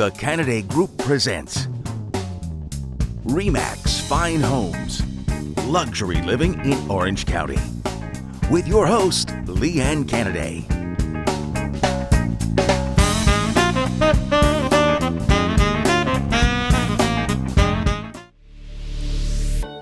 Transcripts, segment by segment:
The Canaday Group presents RE/MAX Fine Homes, Luxury Living in Orange County, with your host, Lee Ann Canaday.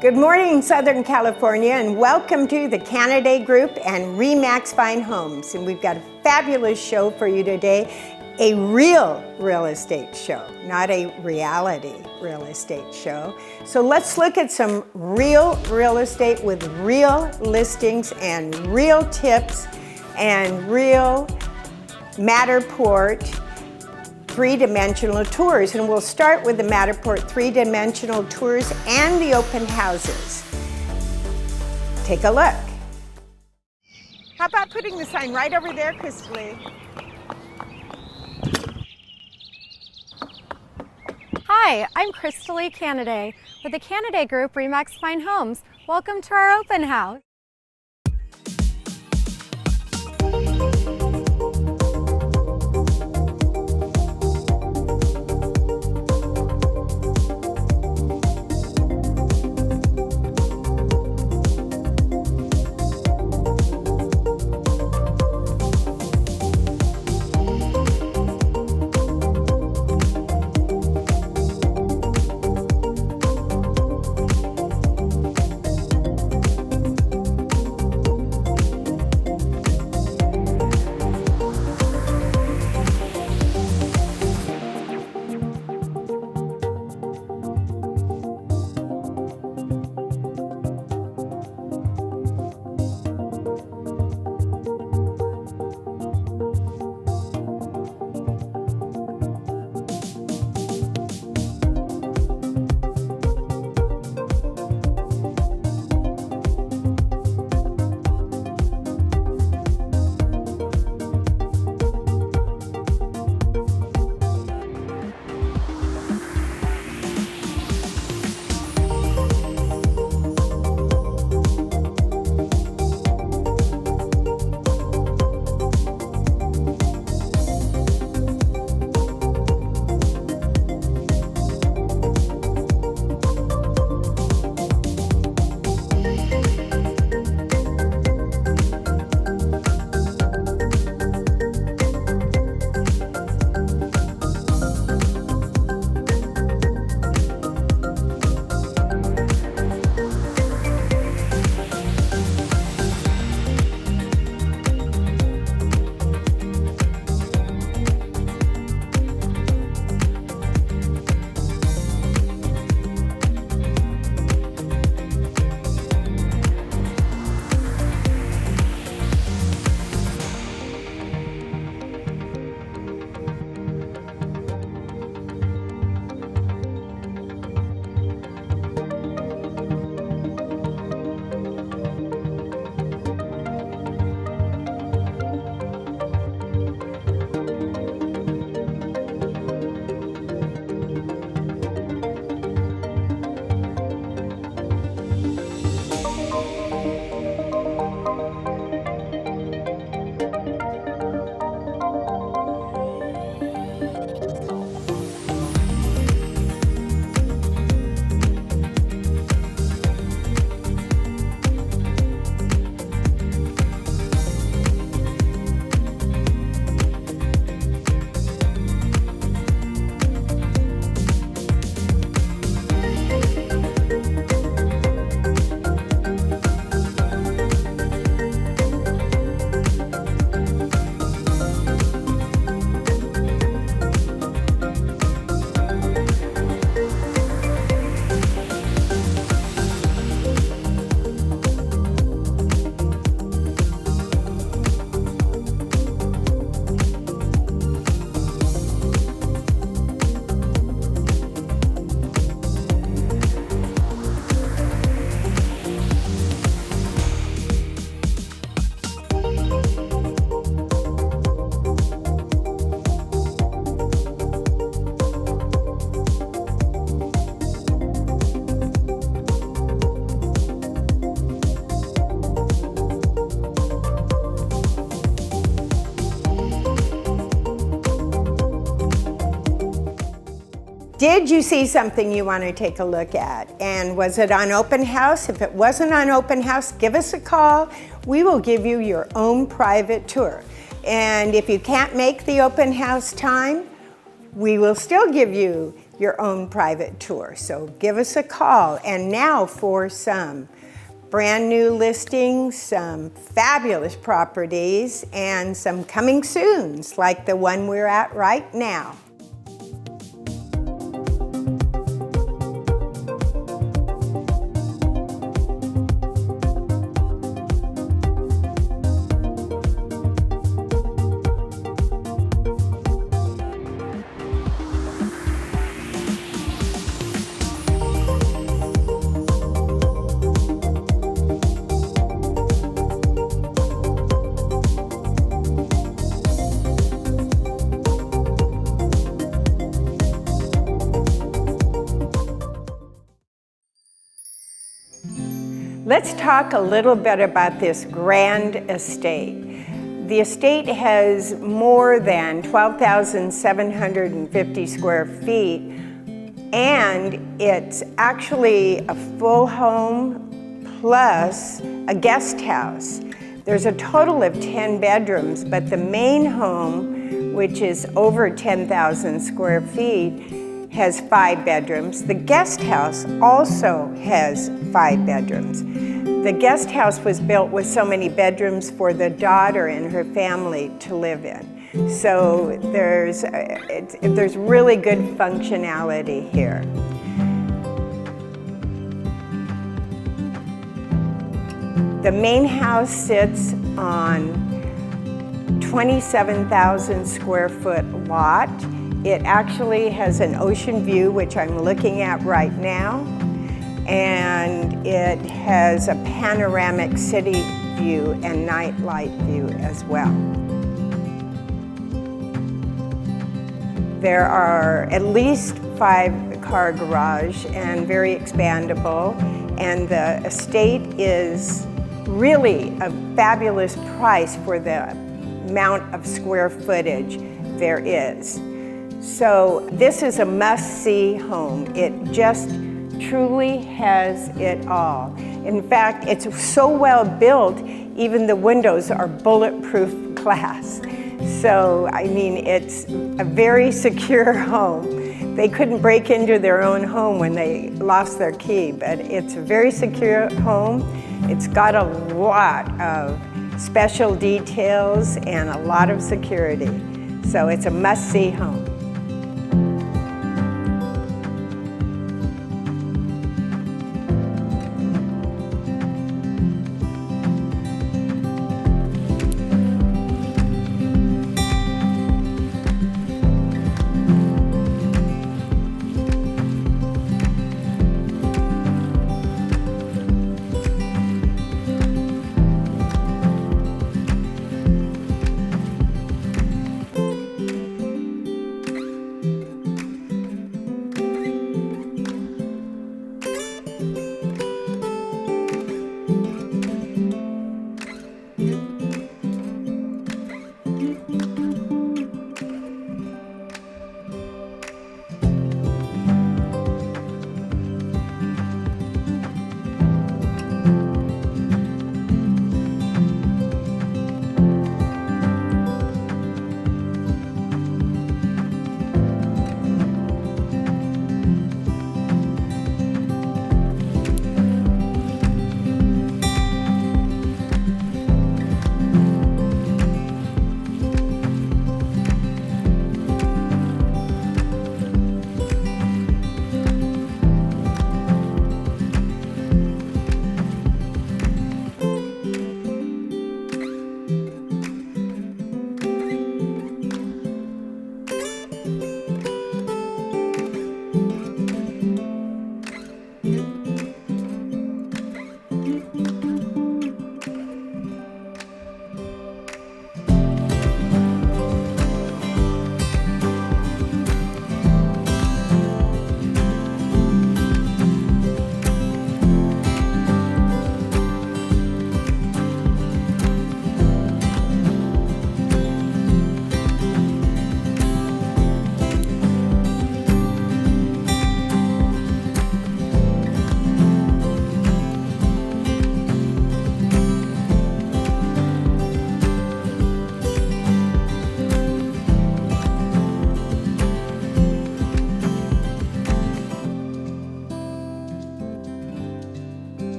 Good morning, Southern California, and welcome to the Canaday Group and RE/MAX Fine Homes. And we've got a fabulous show for you today, a real estate show, not a reality real estate show. So let's look at some real estate with real listings and real tips and real Matterport three-dimensional tours. And we'll start with the Matterport three-dimensional tours and the open houses. Take a look. How about putting the sign right over there, Christy? Hi, I'm Lee Canaday with the Canaday Group RE/MAX Fine Homes. Welcome to our open house. Did you see something you want to take a look at? And was it on open house? If it wasn't on open house, give us a call. We will give you your own private tour. And if you can't make the open house time, we will still give you your own private tour. So give us a call. And now for some brand new listings, some fabulous properties, and some coming soons, like the one we're at right now. Let's talk a little bit about this grand estate. The estate has more than 12,750 square feet, and it's actually a full home plus a guest house. There's a total of 10 bedrooms, but the main home, which is over 10,000 square feet, has 5 bedrooms. The guest house also has 5 bedrooms. The guest house was built with so many bedrooms for the daughter and her family to live in. So there's really good functionality here. The main house sits on 27,000 square foot lot. It actually has an ocean view, which I'm looking at right now, and it has a panoramic city view and night light view as well. There are at least 5-car garage and very expandable, and the estate is really a fabulous price for the amount of square footage there is. So this is a must-see home. It just truly has it all. In fact, it's so well built, even the windows are bulletproof glass. So, I mean, it's a very secure home. They couldn't break into their own home when they lost their key, but it's a very secure home. It's got a lot of special details and a lot of security. So it's a must-see home.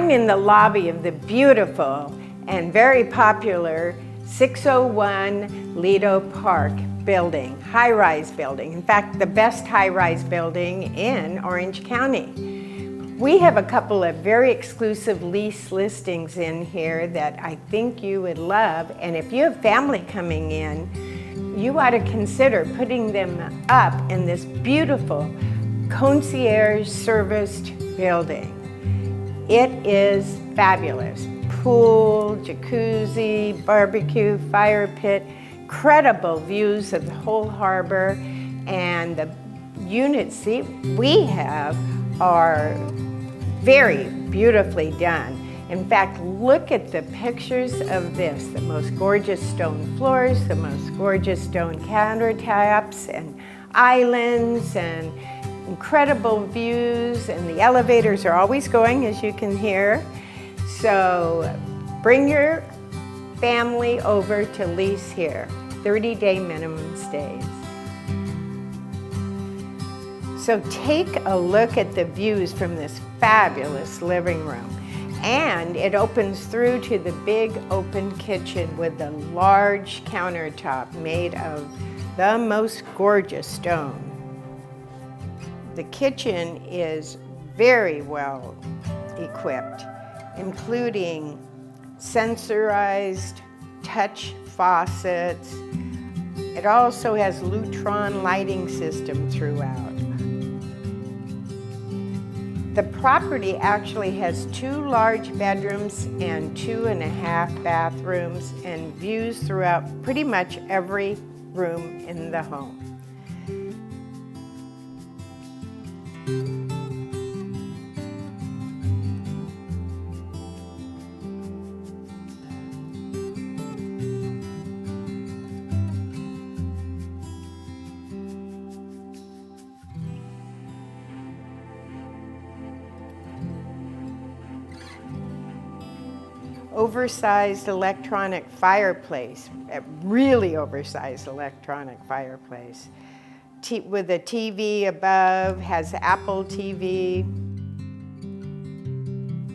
I'm in the lobby of the beautiful and very popular 601 Lido Park building, high-rise building. In fact, the best high-rise building in Orange County. We have a couple of very exclusive lease listings in here that I think you would love, and if you have family coming in, you ought to consider putting them up in this beautiful concierge serviced building. It is fabulous. Pool, jacuzzi, barbecue, fire pit, incredible views of the whole harbor, and the units we have are very beautifully done. In fact, look at the pictures of this, the most gorgeous stone floors, the most gorgeous stone countertops and islands and incredible views, and the elevators are always going, as you can hear. So bring your family over to lease here, 30-day minimum stays. So take a look at the views from this fabulous living room. And it opens through to the big open kitchen with the large countertop made of the most gorgeous stone. The kitchen is very well equipped, including sensorized touch faucets. It also has Lutron lighting system throughout. The property actually has 2 large bedrooms and 2.5 bathrooms and views throughout pretty much every room in the home. Oversized electronic fireplace, a really oversized electronic fireplace. With a TV above, has Apple TV.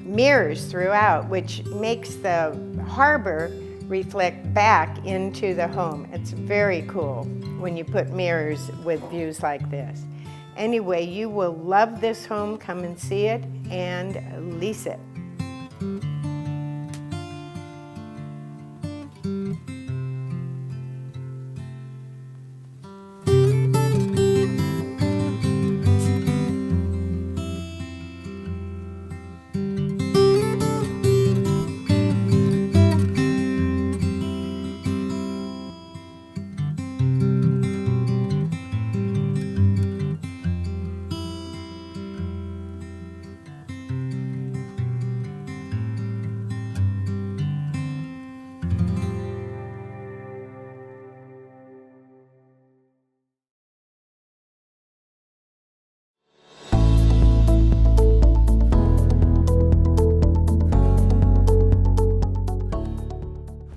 Mirrors throughout, which makes the harbor reflect back into the home. It's very cool when you put mirrors with views like this. Anyway, you will love this home. Come and see it and lease it.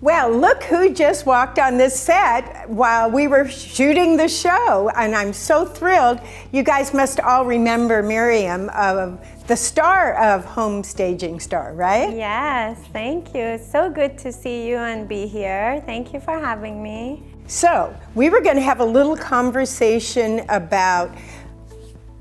Well, look who just walked on this set while we were shooting the show, and I'm so thrilled. You guys must all remember Miriam, the star of Home Staging Star, right? Yes, thank you. It's so good to see you and be here. Thank you for having me. So, we were going to have a little conversation about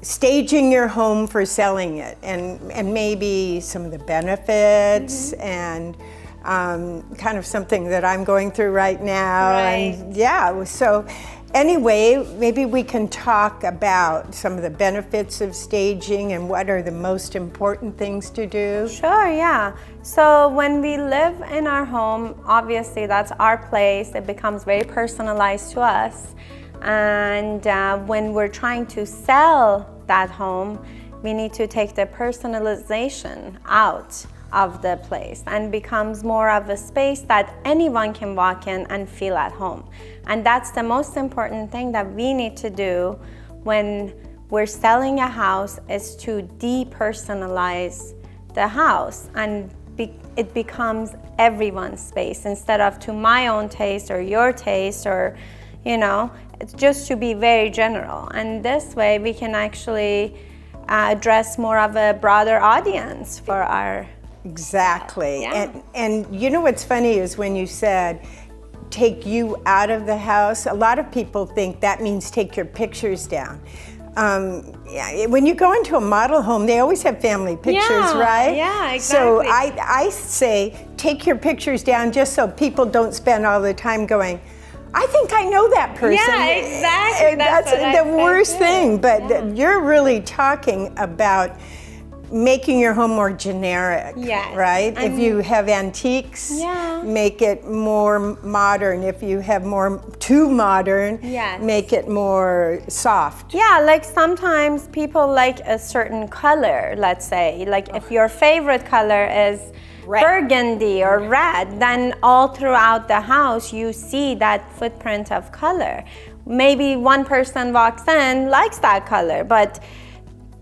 staging your home for selling it, and maybe some of the benefits and kind of something that I'm going through right now. Right. And yeah, so anyway, maybe we can talk about some of the benefits of staging and what are the most important things to do. Sure, yeah. So when we live in our home, obviously that's our place. It becomes very personalized to us. And when we're trying to sell that home, we need to take the personalization out of the place and becomes more of a space that anyone can walk in and feel at home. And that's the most important thing that we need to do when we're selling a house, is to depersonalize the house, and it becomes everyone's space instead of to my own taste or your taste, or it's just to be very general. And this way we can actually address more of a broader audience for our Exactly. Yeah. And you know what's funny is when you said take you out of the house, a lot of people think that means take your pictures down. Yeah, when you go into a model home, they always have family pictures, right? Yeah, exactly. So I say take your pictures down just so people don't spend all the time going, I think I know that person. Yeah, exactly. That's the worst thing, but you're really talking about making your home more generic, yes. right? If you have antiques, make it more modern. If you have more too modern, make it more soft. Yeah, like sometimes people like a certain color, let's say. Like if your favorite color is red, burgundy or red, then all throughout the house you see that footprint of color. Maybe one person walks in, likes that color, but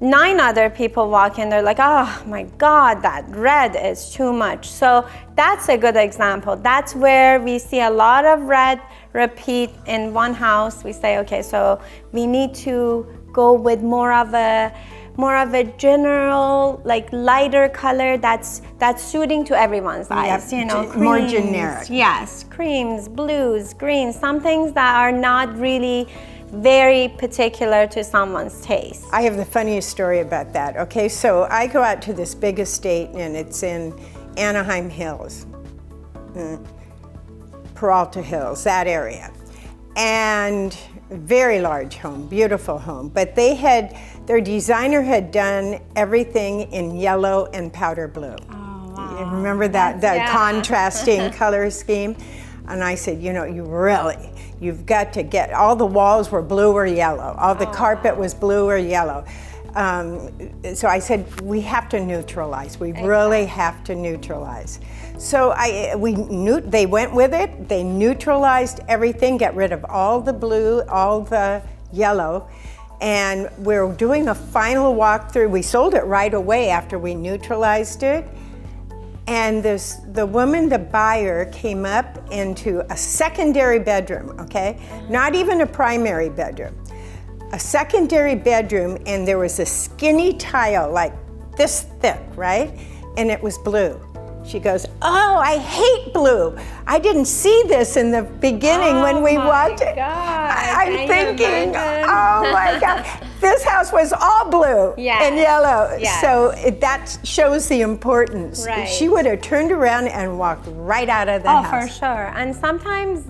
9 other people walk in, they're like, oh my God, that red is too much. So that's a good example. That's where we see a lot of red repeat in one house. We say, okay, so we need to go with more of a general, like lighter color that's suiting to everyone's eyes. You know, creams, more generic. Yes, creams, blues, greens, some things that are not really very particular to someone's taste. I have the funniest story about that. Okay, so I go out to this big estate and it's in Anaheim Hills, Peralta Hills, that area. And very large home, beautiful home. But their designer had done everything in yellow and powder blue. Oh, wow. You remember that contrasting color scheme? And I said, you know, you've got to get, all the walls were blue or yellow. All the carpet was blue or yellow. So I said, we have to neutralize. We really have to neutralize. So they went with it. They neutralized everything, got rid of all the blue, all the yellow. And we're doing a final walkthrough. We sold it right away after we neutralized it. And the woman, the buyer, came up into a secondary bedroom, okay? Not even a primary bedroom. A secondary bedroom, and there was a skinny tile, like this thick, right? And it was blue. She goes, oh, I hate blue. I didn't see this in the beginning when we walked in. I'm thinking, oh my God. This house was all blue and yellow. Yes. So that shows the importance. Right. She would have turned around and walked right out of the house. Oh, for sure. And sometimes,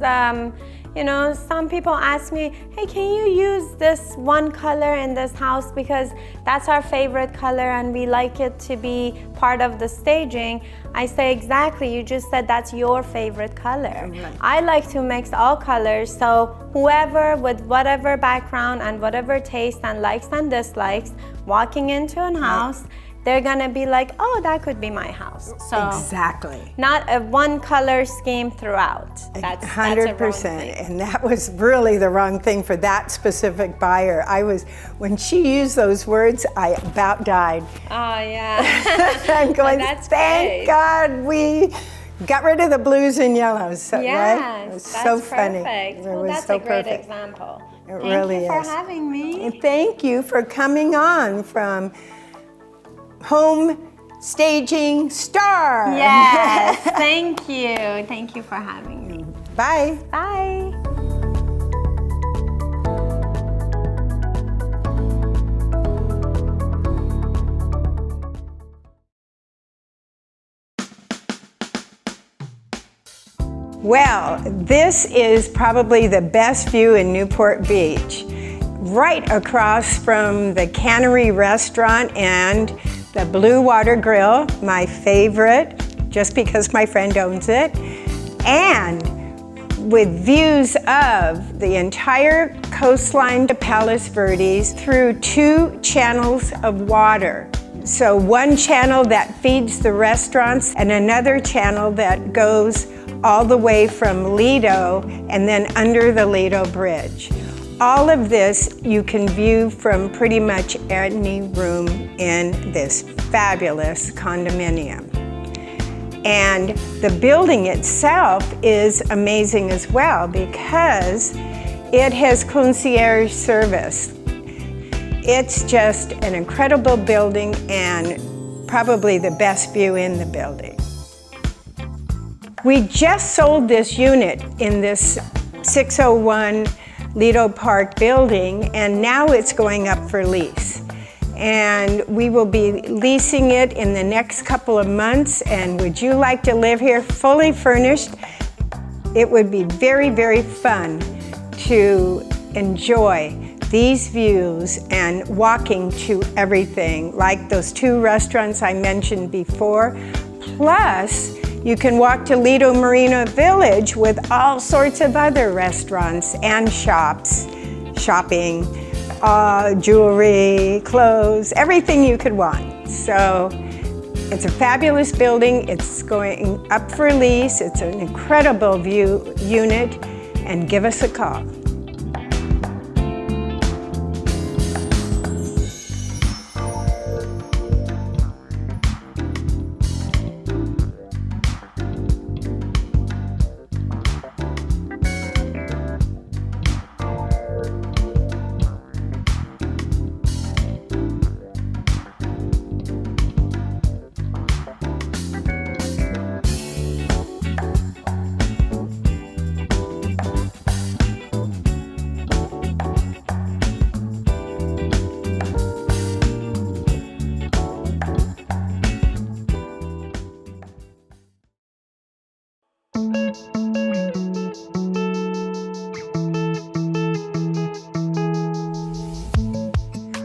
you know, some people ask me, hey, can you use this one color in this house because that's our favorite color and we like it to be part of the staging. I say, exactly, you just said that's your favorite color. Right. I like to mix all colors, so whoever with whatever background and whatever taste and likes and dislikes, walking into a house, they're gonna be like, oh, that could be my house. So exactly. Not a one color scheme throughout. That's 100%. And that was really the wrong thing for that specific buyer. When she used those words, I about died. Oh yeah. I'm going, thank God we got rid of the blues and yellows. So, yes, right? It was that's so perfect. funny. Well, that's a great example. It really is. Thank you for having me. And thank you for coming on from Home Staging Star. Yes, thank you. Thank you for having me. Bye. Bye. Well, this is probably the best view in Newport Beach. Right across from the Cannery Restaurant and the Blue Water Grill, my favorite, just because my friend owns it, and with views of the entire coastline to Palos Verdes through 2 channels of water. So one channel that feeds the restaurants and another channel that goes all the way from Lido and then under the Lido Bridge. All of this you can view from pretty much any room in this fabulous condominium. And the building itself is amazing as well because it has concierge service. It's just an incredible building and probably the best view in the building. We just sold this unit in this 601 Lido Park building, and now it's going up for lease. And we will be leasing it in the next couple of months. And would you like to live here fully furnished? It would be very, very fun to enjoy these views and walking to everything, like those 2 restaurants I mentioned before. Plus, you can walk to Lido Marina Village with all sorts of other restaurants and shops, shopping, jewelry, clothes, everything you could want. So it's a fabulous building. It's going up for lease. It's an incredible view unit, and give us a call.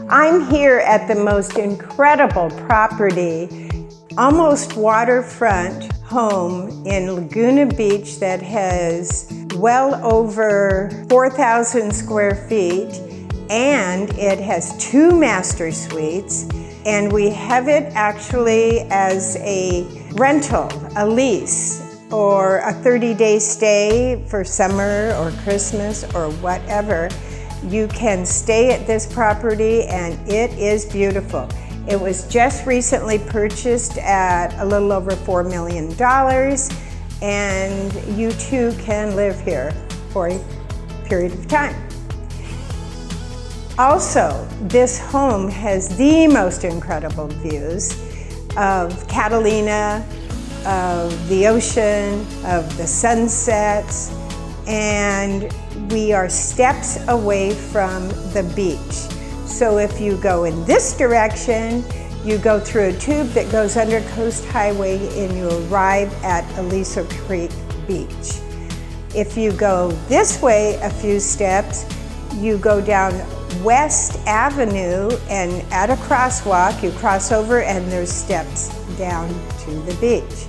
I'm here at the most incredible property, almost waterfront home in Laguna Beach that has well over 4,000 square feet, and it has 2 master suites, and we have it actually as a rental, a lease, or a 30-day stay for summer or Christmas or whatever. You can stay at this property, and it is beautiful. It was just recently purchased at a little over $4 million, and you too can live here for a period of time. Also, this home has the most incredible views of Catalina, of the ocean, of the sunsets, and we are steps away from the beach. So if you go in this direction, you go through a tube that goes under Coast Highway and you arrive at Aliso Creek Beach. If you go this way a few steps, you go down West Avenue, and at a crosswalk, you cross over and there's steps down to the beach.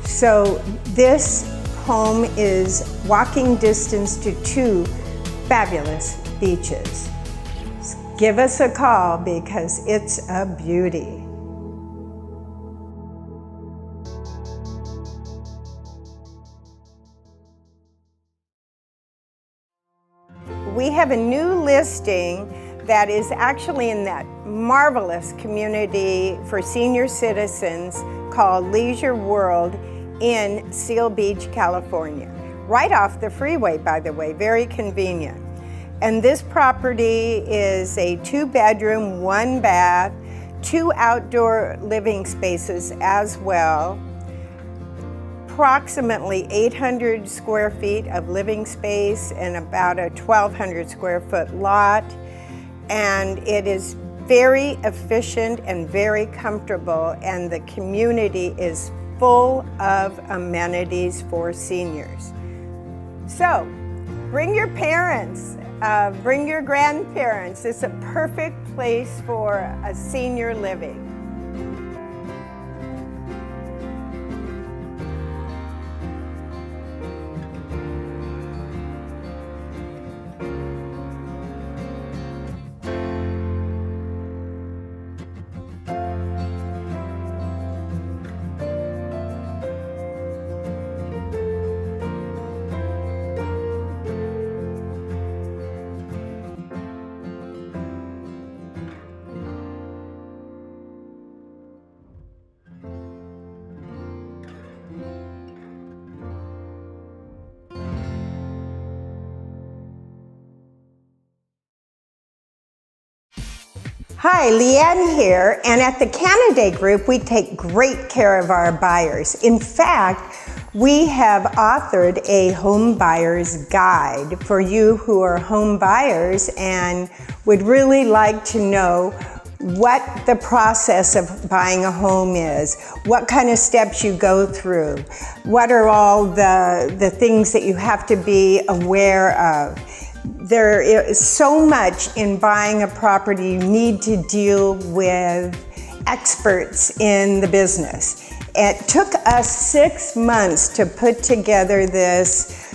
So this home is walking distance to 2 fabulous beaches. Give us a call because it's a beauty. We have a new listing that is actually in that marvelous community for senior citizens called Leisure World in Seal Beach, California. Right off the freeway, by the way, very convenient. And this property is a 2-bedroom, 1-bath, 2 outdoor living spaces as well. Approximately 800 square feet of living space and about a 1,200 square foot lot. And it is very efficient and very comfortable, and the community is full of amenities for seniors. So, bring your parents, bring your grandparents. It's a perfect place for a senior living. Hi, Lee Ann here, and at the Canaday Group, we take great care of our buyers. In fact, we have authored a home buyer's guide for you who are home buyers and would really like to know what the process of buying a home is, what kind of steps you go through, what are all the things that you have to be aware of. There is so much in buying a property. You need to deal with experts in the business. It took us 6 months to put together this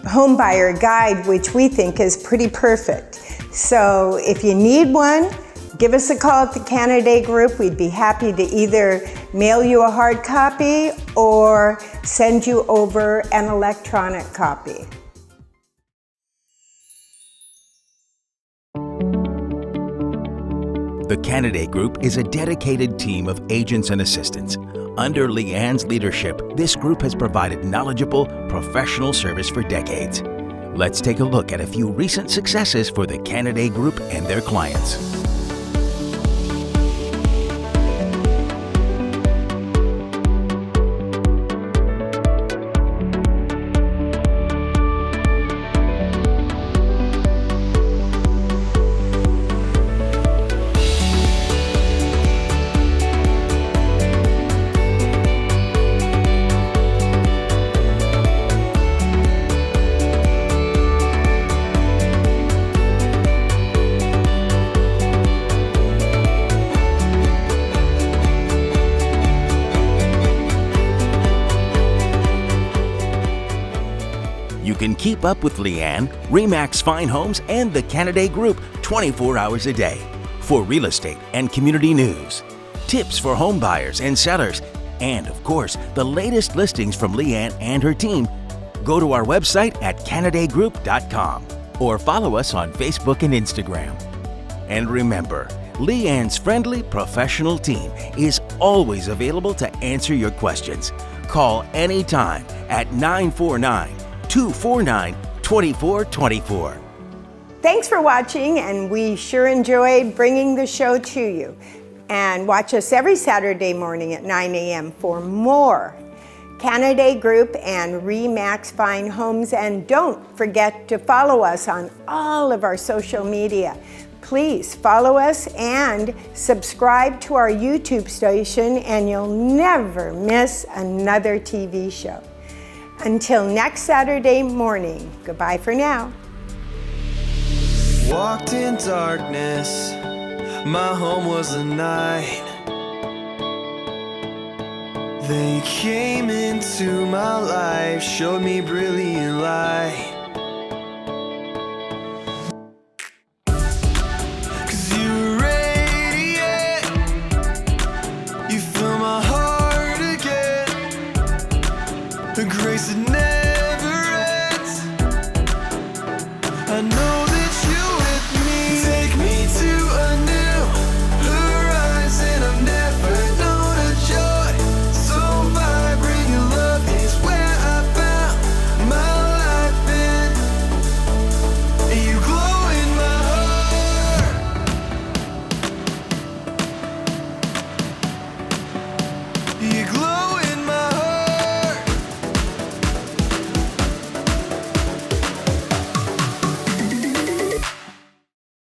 home buyer guide, which we think is pretty perfect. So if you need one, give us a call at the Canaday Group. We'd be happy to either mail you a hard copy or send you over an electronic copy. The Canaday Group is a dedicated team of agents and assistants. Under Leeann's leadership, this group has provided knowledgeable, professional service for decades. Let's take a look at a few recent successes for the Canaday Group and their clients. You can keep up with Leeann, RE/MAX Fine Homes, and the Canaday Group 24 hours a day for real estate and community news, tips for home buyers and sellers, and of course, the latest listings from Leeann and her team. Go to our website at CanadayGroup.com or follow us on Facebook and Instagram. And remember, Leeann's friendly professional team is always available to answer your questions. Call anytime at 949-249-2424. Thanks for watching, and we sure enjoyed bringing the show to you. And watch us every Saturday morning at 9 a.m. for more Canaday Group and RE/MAX Fine Homes. And don't forget to follow us on all of our social media. Please follow us and subscribe to our YouTube station, and you'll never miss another TV show. Until next Saturday morning, goodbye for now. Walked in darkness, my home was a night. They came into my life, showed me brilliant light. 'Cause you radiate, you fill my heart again. The grace that